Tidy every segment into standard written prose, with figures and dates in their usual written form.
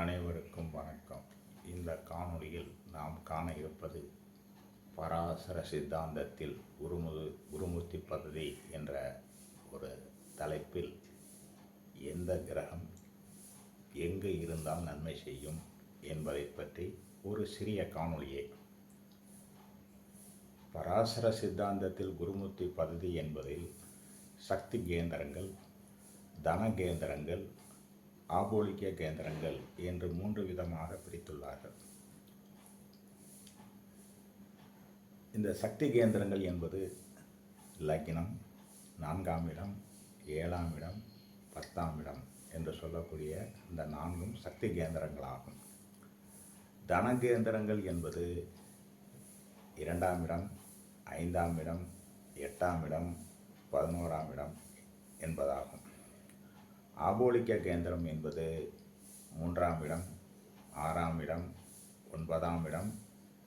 அனைவருக்கும் வணக்கம். இந்த காணொளியில் நாம் காண இருப்பது பராசர சித்தாந்தத்தில் குருமூர்த்தி பதவி என்ற ஒரு தலைப்பில் எந்த கிரகம் எங்கு இருந்தால் நன்மை செய்யும் என்பதை பற்றி ஒரு சிறிய காணொளியே. பராசர சித்தாந்தத்தில் குருமூர்த்தி பதவி என்பதில் சக்தி கேந்திரங்கள், தன கேந்திரங்கள், ஆபோலிக்க கேந்திரங்கள் என்று 3 விதமாக பிரித்துள்ளார்கள். இந்த சக்தி கேந்திரங்கள் என்பது லக்னம், 4ஆம் இடம், 7ஆம் இடம், 10ஆம் இடம் என்று சொல்லக்கூடிய இந்த 4ம் சக்தி கேந்திரங்களாகும். தன கேந்திரங்கள் என்பது 2ஆம் இடம், 5ஆம் இடம், 8ஆம் இடம், 11ஆம் இடம் என்பதாகும். ஆபோலிக்க கேந்திரம் என்பது 3ஆம் இடம், 6ஆம் இடம், 9ஆம் இடம்,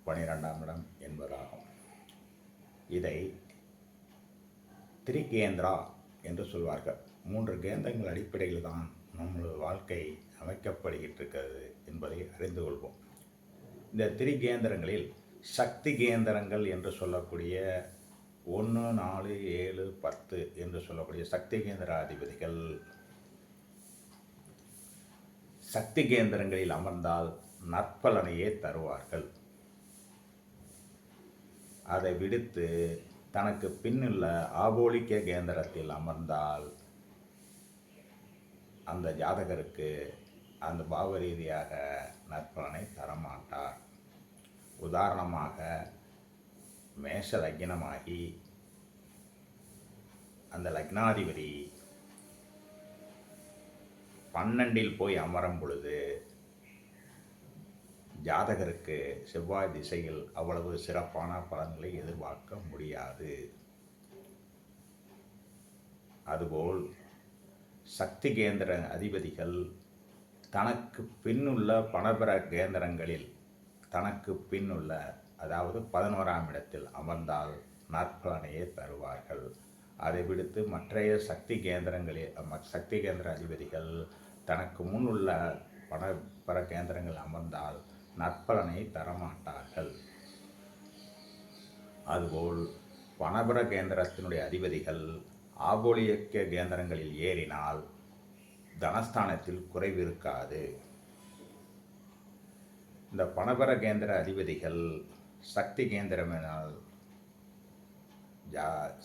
12ஆம் இடம் என்பதாகும். இதை திரிகேந்திரா என்று சொல்வார்கள். 3 கேந்திரங்கள் அடிப்படையில் தான் நம்மளது வாழ்க்கை அமைக்கப்படுகிறது என்பதை அறிந்து கொள்வோம். இந்த திரிகேந்திரங்களில் சக்தி கேந்திரங்கள் என்று சொல்லக்கூடிய 1, 4, 7, 10 என்று சொல்லக்கூடிய சக்தி கேந்திர அதிபதிகள் சக்தி கேந்திரங்களில் அமர்ந்தால் நற்பலனையே தருவார்கள். அதை விடுத்து தனக்கு பின்னுள்ள ஆபோலிக்க கேந்திரத்தில் அமர்ந்தால் அந்த ஜாதகருக்கு அந்த பாவ ரீதியாக நற்பலனை தரமாட்டார். உதாரணமாக, மேஷ லக்னமாகி அந்த லக்னாதிபதி 12இல் போய் அமரும் பொழுது ஜாதகருக்கு செவ்வாய் திசையில் அவ்வளவு சிறப்பான பலன்களை எதிர்பார்க்க முடியாது. அதுபோல் சக்தி கேந்திர அதிபதிகள் தனக்கு பின்னுள்ள பணபர கேந்திரங்களில் தனக்கு பின்னுள்ள, அதாவது 11ஆம் இடத்தில் அமர்ந்தால் நற்பலனையே தருவார்கள். அதை விடுத்து மற்றைய சக்தி கேந்திர அதிபதிகள் தனக்கு முன் உள்ள பணபர கேந்திரங்கள் அமர்ந்தால் நற்பலனை தரமாட்டார்கள். அதுபோல் பணபர கேந்திரத்தினுடைய அதிபதிகள் ஆபோலிக்க கேந்திரங்களில் ஏறினால் தனஸ்தானத்தில் குறைவு இருக்காது. இந்த பணபர கேந்திர அதிபதிகள் சக்தி கேந்திரமினால்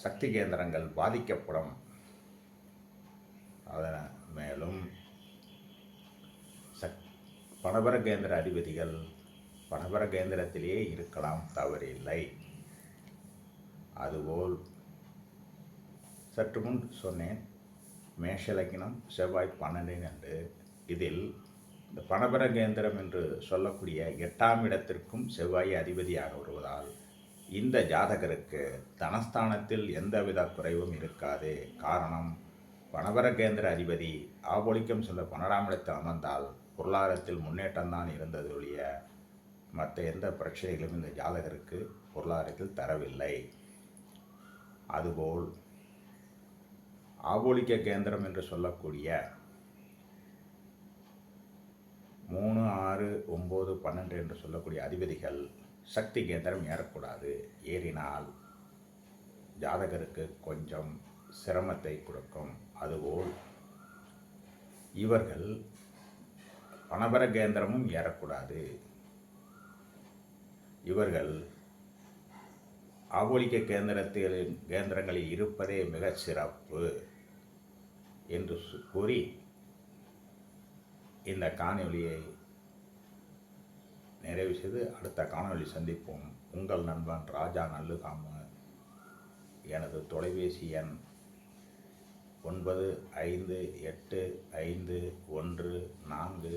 சக்தி கேந்திரங்கள் பாதிக்கப்படும். அதன் மேலும் பணபர கேந்திர அதிபதிகள் பணபர கேந்திரத்திலேயே இருக்கலாம், தவறில்லை. அதுபோல் சற்று முன் சொன்னேன், மேஷ லக்னம் செவ்வாய் 12 என்று. இதில் இந்த பணபர கேந்திரம் என்று சொல்லக்கூடிய 8ஆம் இடத்திற்கும் செவ்வாய் அதிபதியாக வருவதால் இந்த ஜாதகருக்கு தனஸ்தானத்தில் எந்தவித குறைவும் இருக்காது. காரணம், பணபர கேந்திர அதிபதி ஆபோலிக்கம் சொல்ல 12ஆம் இடத்தில் அமர்ந்தால் பொருளாதாரத்தில் முன்னேற்றம்தான் இருந்தது ஒழிய மற்ற எந்த பிரச்சனைகளும் இந்த ஜாதகருக்கு பொருளாதாரத்தில் தரவில்லை. அதுபோல் ஆபோலிக்க கேந்திரம் என்று சொல்லக்கூடிய 3, 6, 9, 12 என்று சொல்லக்கூடிய அதிபதிகள் சக்தி கேந்திரம் ஏறக்கூடாது. ஏறினால் ஜாதகருக்கு கொஞ்சம் சிரமத்தை கொடுக்கும். அதுபோல் இவர்கள் பணபர கேந்திரமும் ஏறக்கூடாது. இவர்கள் ஆபோலிக்க கேந்திரங்களில் இருப்பதே மிக சிறப்பு என்று கூறி இந்த காணொளியை நிறைவு செய்து அடுத்த காணொளி சந்திப்போம். உங்கள் நண்பன் ராஜா நல்லுகாமு. எனது தொலைபேசி எண் 95851444